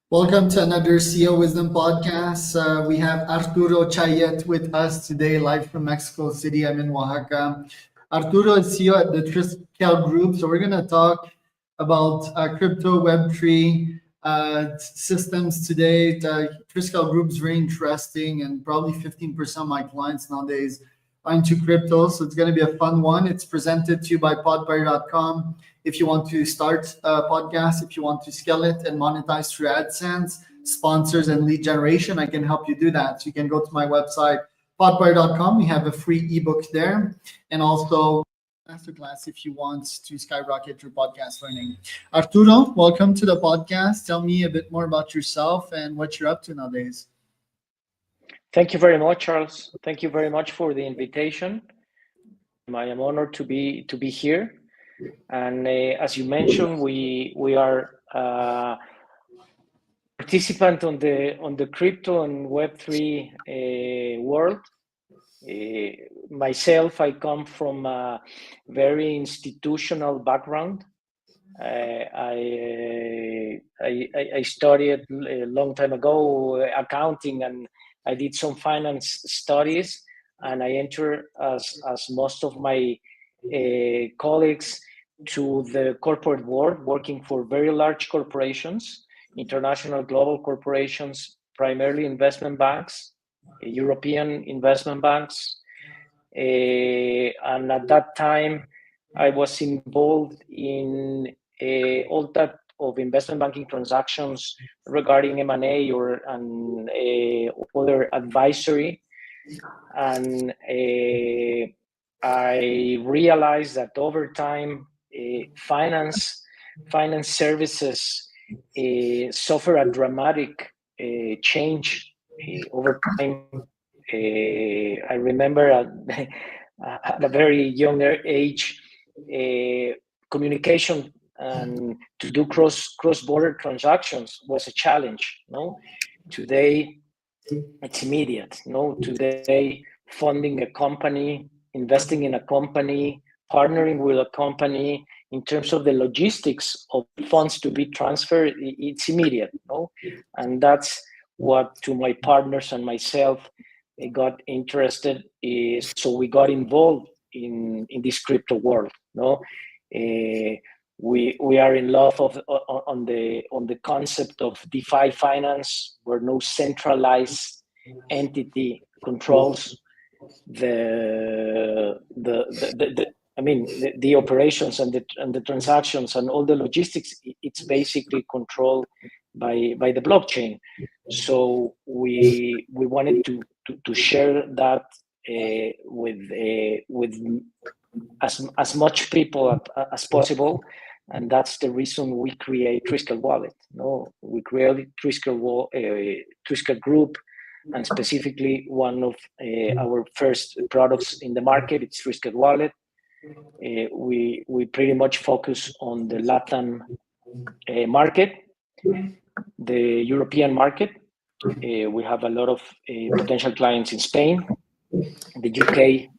Welcome to another CEO Wisdom podcast. We have Arturo Chayet with us today, live from Mexico City. I'm in Oaxaca. Arturo is CEO at the Triskel Group. So we're going to talk about crypto, Web3 systems today. The Triskel Group is very interesting, and probably 15% of my clients nowadays are into crypto. So it's going to be a fun one. It's presented to you by podbuyer.com. If you want to start a podcast, if you want to scale it and monetize through AdSense, sponsors, and lead generation, I can help you do that. So you can go to my website, podbuyer.com. We have a free ebook there, and also masterclass if you want to skyrocket your podcast learning. Arturo, welcome to the podcast. Tell me a bit more about yourself and what you're up to nowadays. Thank you very much, Charles. Thank you very much for the invitation. I am honored to be here. And as you mentioned, we are participant on the crypto and Web3 world. Myself, I come from a very institutional background. I studied a long time ago accounting, and I did some finance studies, and I entered as most of my colleagues to the corporate world, working for very large corporations, international global corporations, primarily investment banks, European investment banks. And at that time, I was involved in all type of investment banking transactions regarding M&A or other advisory. And I realized that over time, finance services suffer a dramatic change over time. I remember at a very younger age, communication and to do cross-border transactions was a challenge. No, today it's immediate. No, today funding a company, investing in a company, partnering with a company in terms of the logistics of funds to be transferred, it's immediate. No, and that's what to my partners and myself got interested is. So we got involved in this crypto world. No, we are in love on the concept of DeFi finance, where no centralized entity controls the operations and the transactions and all the logistics. It's basically controlled by the blockchain. So we wanted to share that with as much people as possible, and that's the reason we create Triskel Wallet. No, we created Triskel Group, and specifically one of our first products in the market, it's Triskel Wallet. We pretty much focus on the Latin market, the European market. We have a lot of potential clients in Spain, the UK,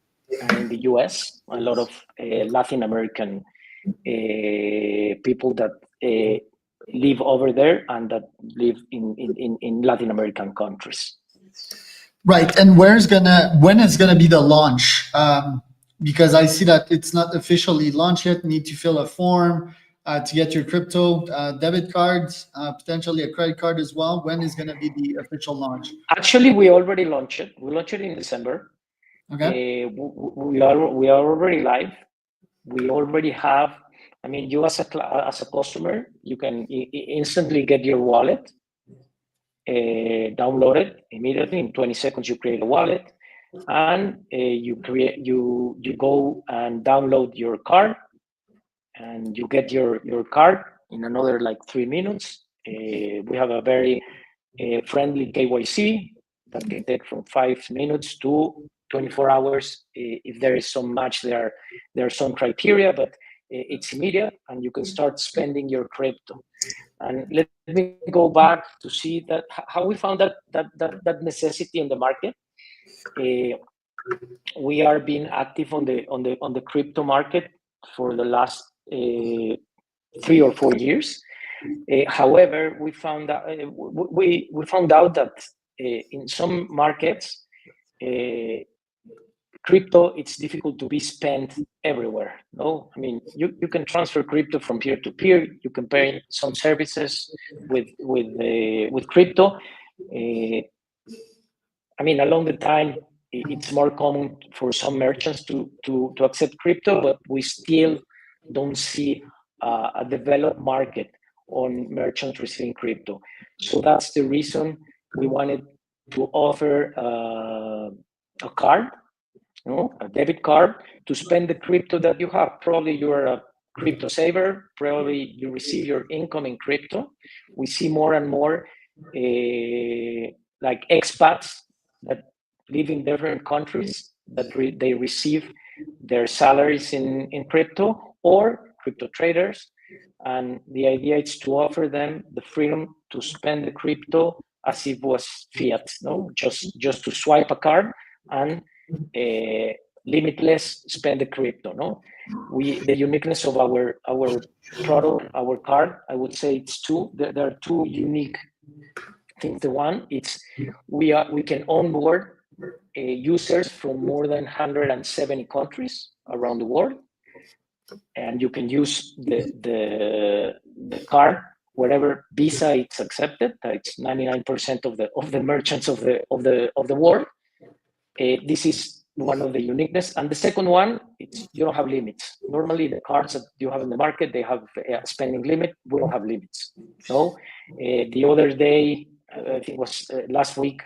and in the US. A lot of Latin American people that live over there and that live in Latin American countries. Right, and when is gonna be the launch? Because I see that it's not officially launched yet. You need to fill a form to get your crypto debit cards, potentially a credit card as well. When is going to be the official launch? Actually, we already launched it. We launched it in December. Okay. We are already live. We already have. I mean, you as a customer, you can instantly get your wallet, download it immediately. In 20 seconds, you create a wallet, and you go and download your card, and you get your card in another like 3 minutes. We have a very friendly KYC that can take from 5 minutes to 24 hours. If there is some match, there are some criteria, but it's immediate, and you can start spending your crypto. And let me go back to see that how we found that necessity in the market. We are being active on the crypto market for the last 3 or 4 years, However, we found out that in some markets, crypto, it's difficult to be spent everywhere. No, I mean, you can transfer crypto from peer to peer. You can pay some services with crypto. I mean, along the time, it's more common for some merchants to accept crypto, but we still don't see a developed market on merchants receiving crypto. So that's the reason we wanted to offer a card, a debit card, to spend the crypto that you have. Probably you're a crypto saver. Probably you receive your income in crypto. We see more and more like expats that live in different countries that they receive their salaries in crypto, or crypto traders. And the idea is to offer them the freedom to spend the crypto as if it was fiat, no? Just to swipe a card and limitless spend the crypto, no? The uniqueness of our product, our card, I would say it's two. There are two unique things. The one, it's we can onboard users from more than 170 countries around the world, and you can use the card wherever Visa it's accepted. It's 99% of the merchants of the world. This is one of the uniqueness. And the second one, it's you don't have limits. Normally, the cards that you have in the market, they have a spending limit. We don't have limits. No. The other day, I think it was last week,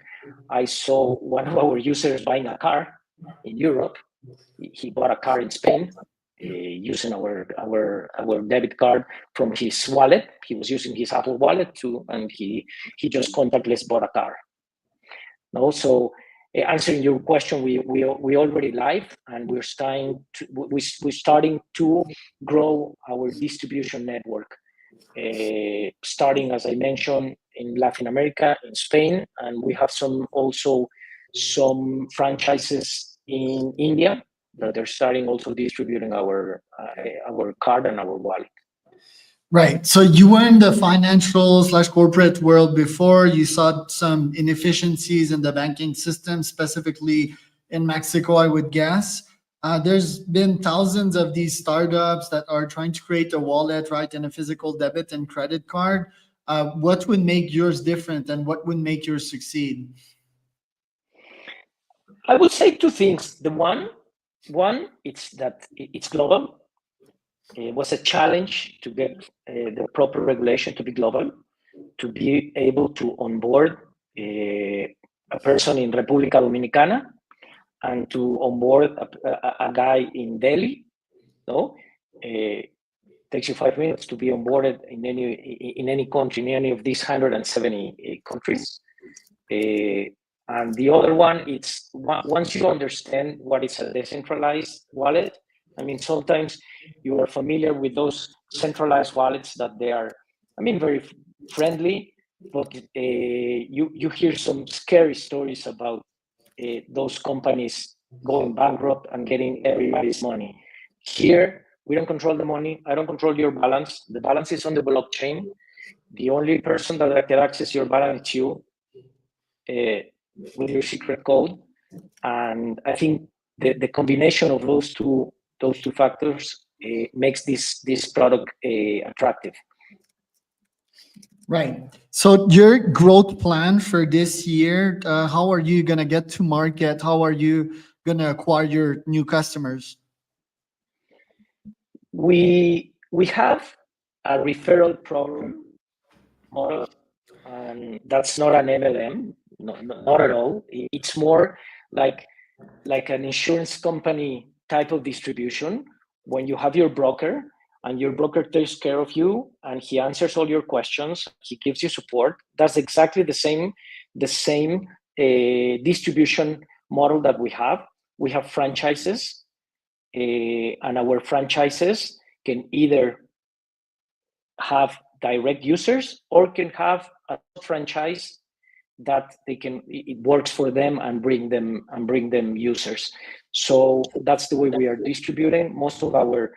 I saw one of our users buying a car in Europe. He bought a car in Spain using our debit card from his wallet. He was using his Apple wallet too, and he just contactless bought a car. No, so answering your question, we already live, and we're starting to grow our distribution network. Starting, as I mentioned, in Latin America, in Spain, and we have also some franchises in India that are starting also distributing our card and our wallet. Right. So you were in the financial/corporate world before. You saw some inefficiencies in the banking system, specifically in Mexico, I would guess. There's been thousands of these startups that are trying to create a wallet, right, and a physical debit and credit card. What would make yours different, and what would make yours succeed? I would say two things. The one, it's that it's global. It was a challenge to get the proper regulation to be global, to be able to onboard a person in República Dominicana and to onboard a guy in Delhi. No, takes you 5 minutes to be onboarded in any country, in any of these 170 countries. And the other one, it's once you understand what is a decentralized wallet. I mean, sometimes you are familiar with those centralized wallets that they are, I mean, very friendly, but you hear some scary stories about those companies going bankrupt and getting everybody's money. Here, we don't control the money. I don't control your balance. The balance is on the blockchain. The only person that can access your balance is you with your secret code. And I think the combination of those two factors makes this product attractive. Right. So your growth plan for this year, how are you going to get to market? How are you going to acquire your new customers? We have a referral program model, and that's not an MLM, not at all. It's more like an insurance company type of distribution. When you have your broker, and your broker takes care of you, and he answers all your questions, he gives you support. That's exactly the same distribution model that we have. We have franchises, and our franchises can either have direct users or can have a franchise that it works for them and bring them users. So that's the way we are distributing. Most of our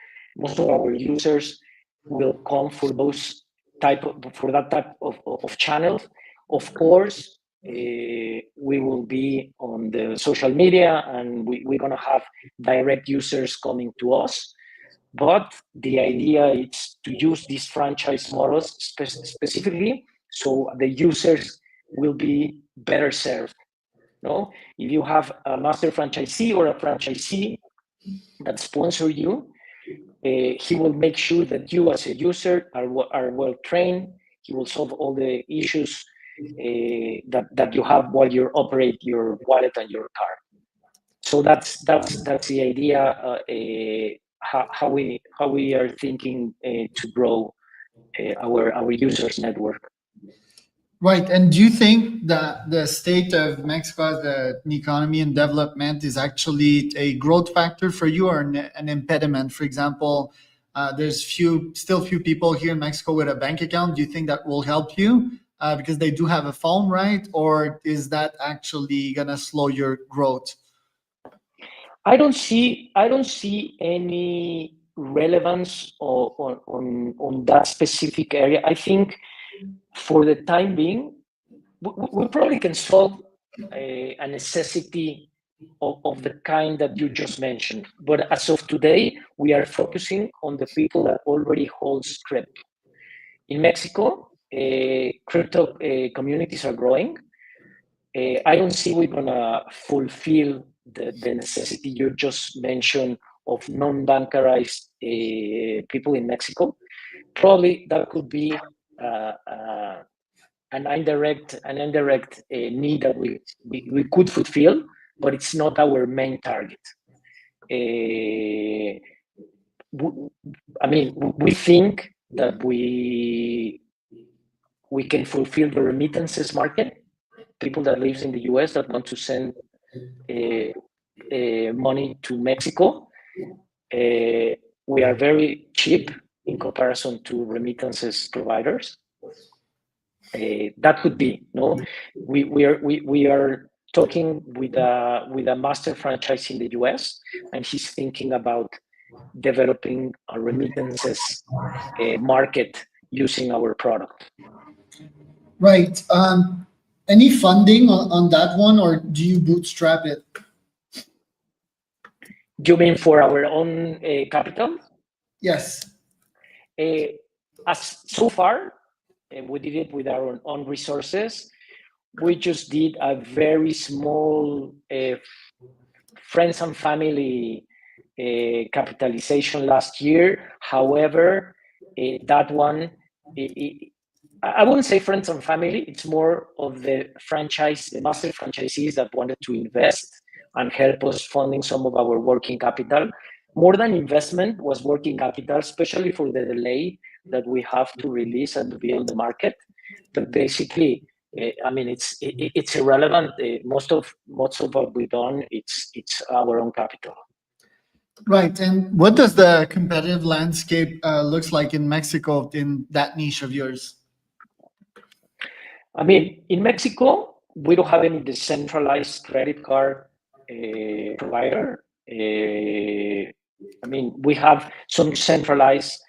users will come for those type of channels. Of course, we will be on the social media, and we're going to have direct users coming to us. But the idea is to use these franchise models specifically so the users will be better served. No, if you have a master franchisee or a franchisee that sponsor you, he will make sure that you as a user are well trained. He will solve all the issues that you have while you operate your wallet and your card. So that's the idea. How we are thinking to grow our users network. Right. And do you think that the state of Mexico, the economy and development, is actually a growth factor for you or an impediment? For example, there's still few people here in Mexico with a bank account. Do you think that will help you because they do have a phone, right? Or is that actually gonna slow your growth? I don't see any relevance on that specific area. I think for the time being, we probably can solve a necessity of the kind that you just mentioned. But as of today, we are focusing on the people that already holds crypto. In Mexico, crypto communities are growing. I don't see we're gonna fulfill the necessity you just mentioned of non-bankerized people in Mexico. Probably that could be an indirect need that we could fulfill, but it's not our main target. I mean, we think that we can fulfill the remittances market. People that lives in the US that want to send money to Mexico. We are very cheap in comparison to remittances providers. That could be we are talking with a master franchise in the US, and he's thinking about developing a remittances market using our product. Right. Any funding on that one, or do you bootstrap it? You mean for our own capital? Yes. As so far, we did it with our own resources. We just did a very small friends and family capitalization last year. However, that one, I wouldn't say friends and family. It's more of the master franchisees that wanted to invest and help us funding some of our working capital. More than investment was working capital, especially for the delay that we have to release and to build the market. But basically, I mean, it's irrelevant. Most of what we've done, it's our own capital. Right. And what does the competitive landscape looks like in Mexico in that niche of yours? I mean, in Mexico, we don't have any decentralized credit card provider. I mean, we have some centralized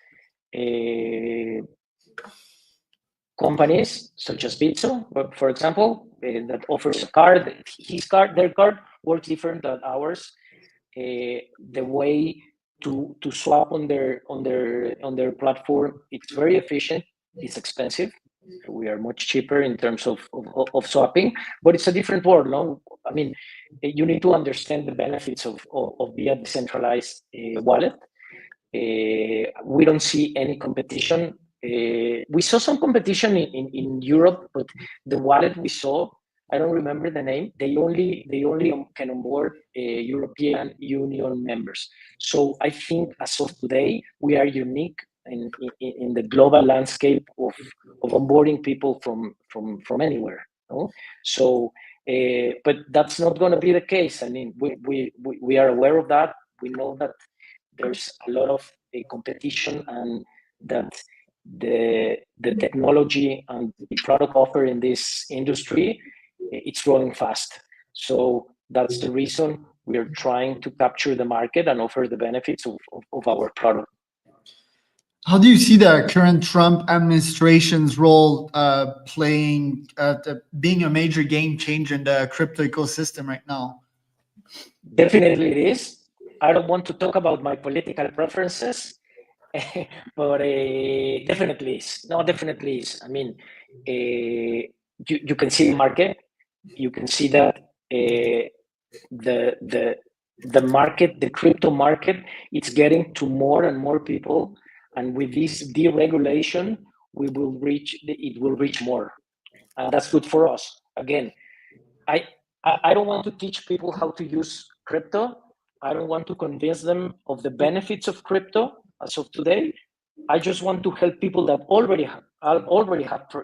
companies such as Bitso, for example, that offers a card. Their card works different than ours. The way to swap on their platform, it's very efficient. It's expensive. We are much cheaper in terms of swapping, but it's a different world. No, I mean, you need to understand the benefits of being a decentralized wallet. We don't see any competition. We saw some competition in Europe, but the wallet we saw, I don't remember the name. They only can onboard European Union members. So I think as of today, we are unique in the global landscape of onboarding people from anywhere. No? So, but that's not going to be the case. I mean, we are aware of that. We know that there's a lot of competition, and that the technology and the product offer in this industry, it's growing fast. So that's the reason we are trying to capture the market and offer the benefits of our product. How do you see the current Trump administration's role playing, being a major game changer in the crypto ecosystem right now? Definitely it is. I don't want to talk about my political preferences, but definitely is. No, definitely is. I mean, you can see the market. You can see that the market, the crypto market, it's getting to more and more people, and with this deregulation, it will reach more, and that's good for us. Again, I I don't want to teach people how to use crypto. I don't want to convince them of the benefits of crypto as of today. I just want to help people that already have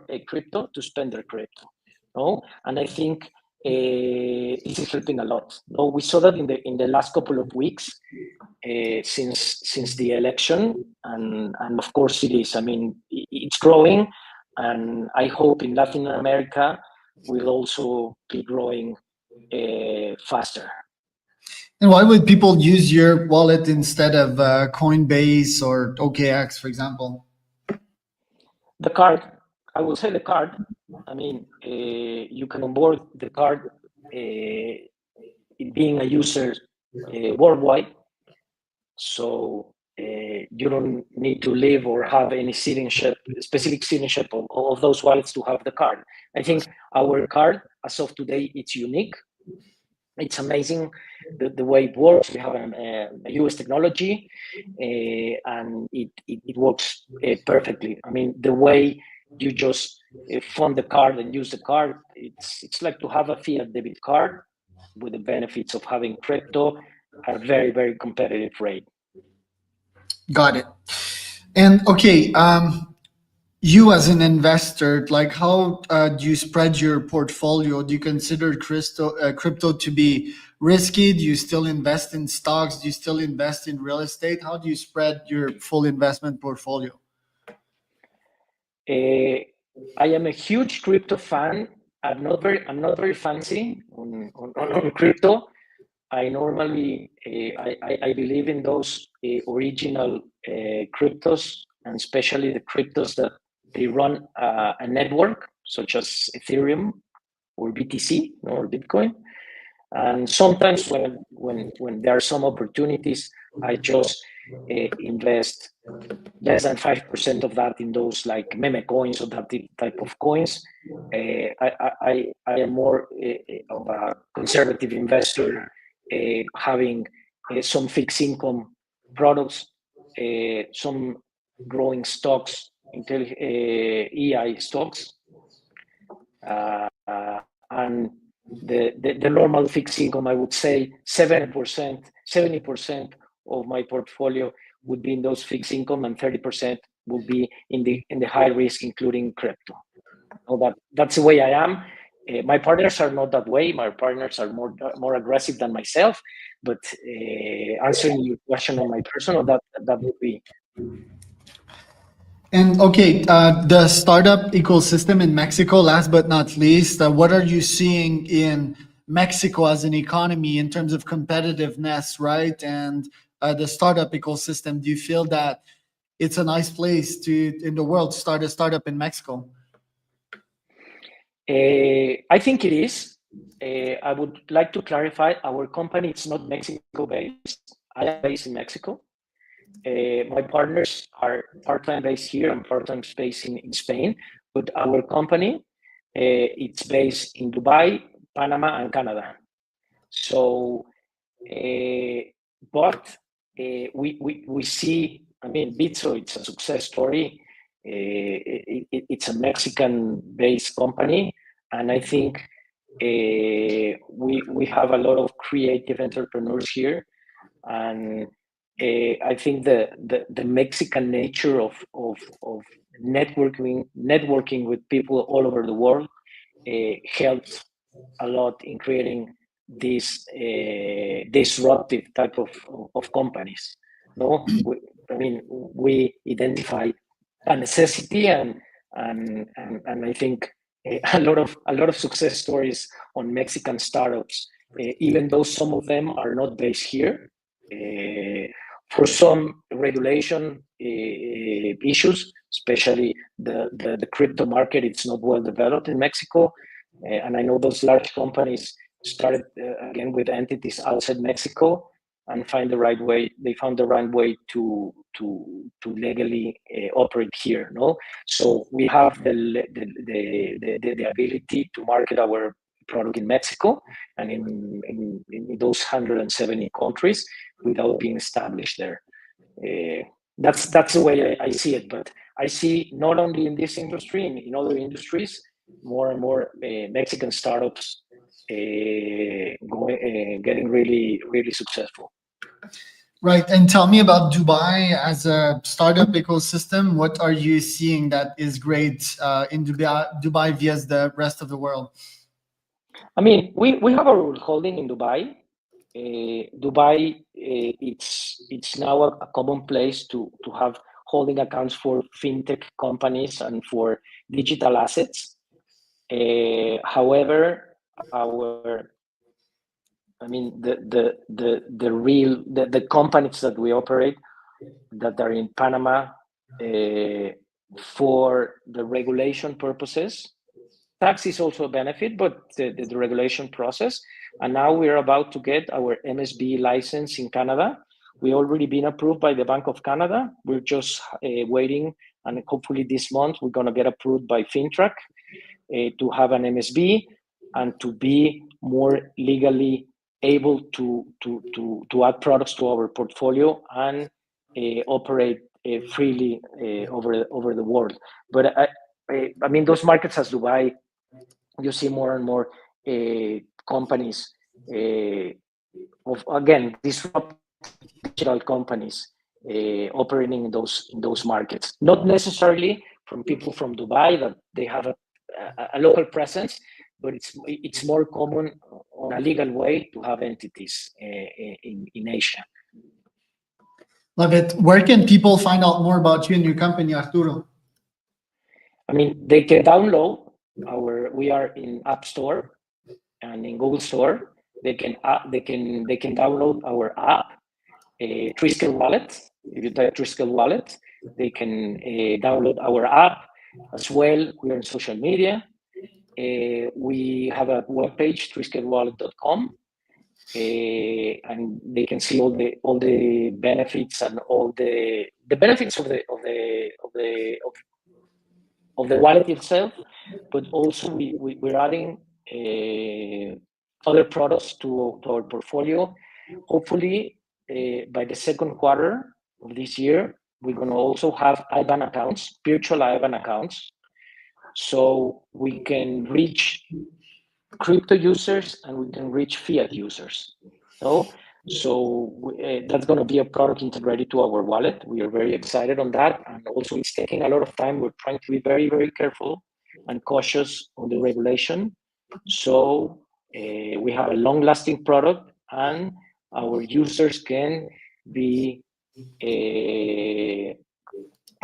a crypto to spend their crypto. No, and I think this is helping a lot. No, we saw that in the last couple of weeks since the election, and of course it is. I mean, it's growing, and I hope in Latin America will also be growing faster. And why would people use your wallet instead of Coinbase or OKX, for example? The card, I will say the card. I mean, you can onboard the card being a user worldwide. So you don't need to live or have any specific citizenship of those wallets to have the card. I think our card, as of today, it's unique. It's amazing the way it works. We have a US technology, and it works perfectly. I mean, the way you just fund the card and use the card, it's like to have a fiat debit card with the benefits of having crypto at a very, very competitive rate. Got it. And okay, you as an investor, like how do you spread your portfolio? Do you consider crypto to be risky? Do you still invest in stocks? Do you still invest in real estate? How do you spread your full investment portfolio? I am a huge crypto fan. I'm not very fancy on crypto. I normally I believe in those original cryptos, and especially the cryptos that they run a network, such as Ethereum or BTC or Bitcoin. And sometimes when there are some opportunities, I just invest less than 5% of that in those like meme coins or that type of coins. I am more of a conservative investor, having some fixed income products, some growing stocks, EI stocks, and the normal fixed income. I would say 70% of my portfolio would be in those fixed income, and 30% will be in the high risk, including crypto. So that's the way I am. My partners are not that way. My partners are more aggressive than myself. But answering your question on my personal, that would be. And okay, the startup ecosystem in Mexico, last but not least, what are you seeing in Mexico as an economy in terms of competitiveness, right? And the startup ecosystem, do you feel that it's a nice place in the world to start a startup in Mexico? I think it is. I would like to clarify, our company is not Mexico-based. I am based in Mexico. My partners are part-time based here and part-time based in Spain, but our company, it's based in Dubai, Panama, and Canada. So, but we see, I mean, Bitso, it's a success story. It's a Mexican-based company, and I think we have a lot of creative entrepreneurs here, and I think the Mexican nature of networking with people all over the world helps a lot in creating these disruptive type of companies. No, we identify a necessity, and I think a lot of success stories on Mexican startups, even though some of them are not based here. For some regulation issues, especially the crypto market. It's not well developed in Mexico, and I know those large companies started again with entities outside Mexico and find the right way. They found the right way to legally operate here. No, so we have the ability to market our product in Mexico and in those 170 countries without being established there. That's the way I see it. But I see not only in this industry, in other industries, more and more Mexican startups getting really, really successful. Right. And tell me about Dubai as a startup ecosystem. What are you seeing that is great in Dubai via the rest of the world? I mean, we have our holding in Dubai. Dubai, it's now a common place to have holding accounts for fintech companies and for digital assets. However, the companies that we operate that are in Panama for the regulation purposes. Tax is also a benefit, but the regulation process. And now we're about to get our MSB license in Canada. We already been approved by the Bank of Canada. We're just waiting, and hopefully this month we're going to get approved by FinTrack to have an MSB and to be more legally able to add products to our portfolio and operate freely over the world. But I mean, those markets as Dubai, you see more and more companies of, again, disruptive digital companies operating in those markets. Not necessarily from people from Dubai that they have a local presence, but it's more common on a legal way to have entities in Asia. Love it. Where can people find out more about you and your company, Arturo? I mean, they can download we are in App Store and in Google Store. They can download our app, Triskel Wallet. If you type Triskel Wallet, they can download our app as well. We are in social media. We have a webpage, triskelwallet.com, and they can see all the benefits and all the benefits of the wallet itself, but also we're adding other products to our portfolio. Hopefully, by the second quarter of this year, we're going to also have IBAN accounts, virtual IBAN accounts, so we can reach crypto users and we can reach fiat users. So that's going to be a product integrated to our wallet. We are very excited on that. And also it's taking a lot of time. We're trying to be very, very careful and cautious on the regulation. So we have a long-lasting product and our users can be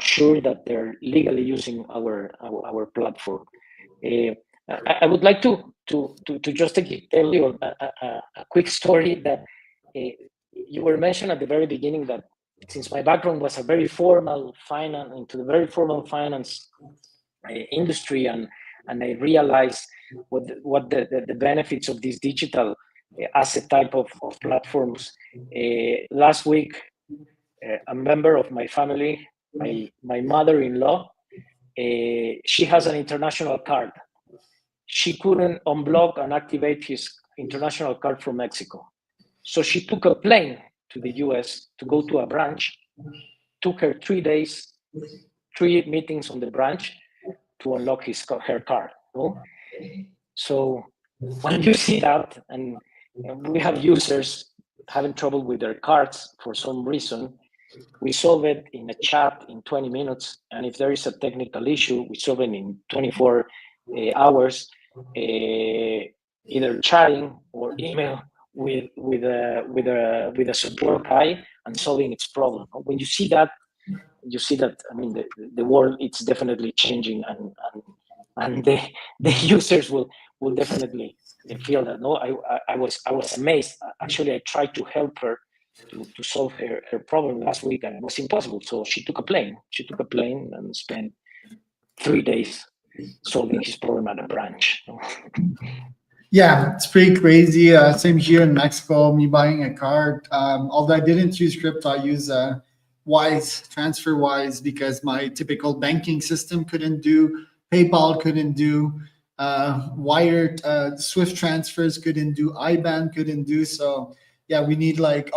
sure that they're legally using our platform. I would like to just tell you a quick story that you were mentioned at the very beginning that since my background was a very formal finance into the very formal finance industry, and I realized what the benefits of these digital asset type of platforms. Last week, a member of my family, my mother-in-law, she has an international card. She couldn't unblock and activate his international card from Mexico. So she took a plane to the US to go to a branch. Took her 3 days, 3 meetings on the branch to unlock her card. So when you see that, and we have users having trouble with their cards for some reason, we solve it in a chat in 20 minutes. And if there is a technical issue, we solve it in 24 hours, either chatting or email with a support guy and solving its problem. When you see that, I mean, the world, it's definitely changing, and the users will definitely feel that. No, I was amazed. Actually, I tried to help her to solve her problem last week, and it was impossible. So she took a plane. She took a plane and spent 3 days solving his problem at a branch. Yeah, it's pretty crazy. Same here in Mexico, me buying a car. Although I didn't use crypto, I use Wise, TransferWise, because my typical banking system couldn't do, PayPal couldn't do, wired Swift transfers couldn't do, IBAN couldn't do. So yeah, we need like